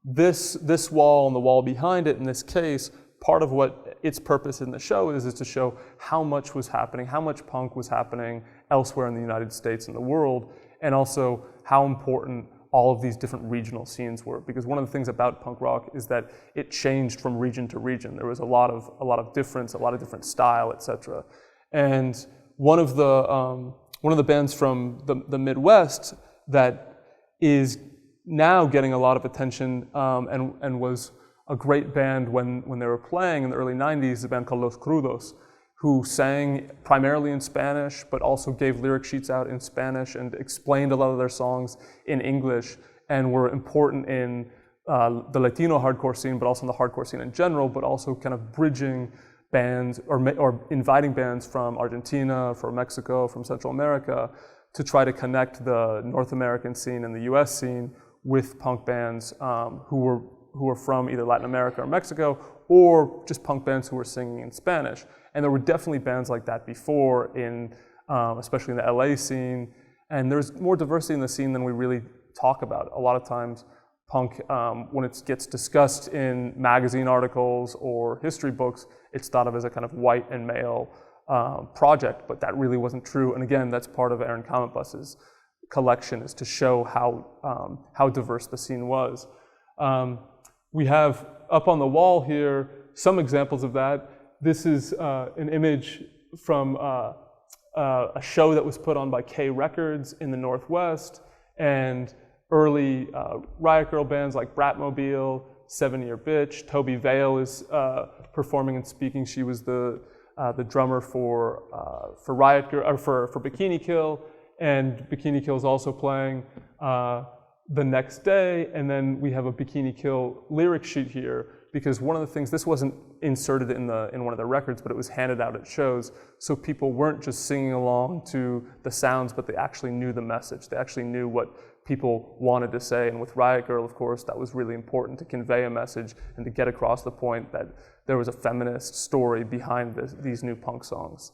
This wall and the wall behind it, in this case, part of what its purpose in the show is to show how much was happening, how much punk was happening elsewhere in the United States and the world, and also how important all of these different regional scenes were. Because one of the things about punk rock is that it changed from region to region. There was a lot of difference, a lot of different style, etc. And one of the bands from the Midwest that is now getting a lot of attention and was a great band when they were playing in the early 90s, is a band called Los Crudos, who sang primarily in Spanish, but also gave lyric sheets out in Spanish and explained a lot of their songs in English, and were important in the Latino hardcore scene, but also in the hardcore scene in general, but also kind of bridging bands or inviting bands from Argentina, from Mexico, from Central America to try to connect the North American scene and the U.S. scene with punk bands who were from either Latin America or Mexico, or just punk bands who were singing in Spanish. And there were definitely bands like that before, especially in the LA scene. And there's more diversity in the scene than we really talk about. A lot of times, punk, when it gets discussed in magazine articles or history books, it's thought of as a kind of white and male project, but that really wasn't true. And again, that's part of Aaron Cometbus's collection, is to show how diverse the scene was. We have up on the wall here some examples of that. This is an image from a show that was put on by K Records in the Northwest, and early Riot Girl bands like Bratmobile, 7 Year Bitch. Toby Vale is performing and speaking. She was the drummer for Riot Girl, or for Bikini Kill, and Bikini Kill is also playing the next day. And then we have a Bikini Kill lyric sheet here, because one of the things, this wasn't inserted in one of the records, but it was handed out at shows, so people weren't just singing along to the sounds, but they actually knew the message. They actually knew what people wanted to say. And with Riot Girl, of course, that was really important, to convey a message and to get across the point that there was a feminist story behind these new punk songs.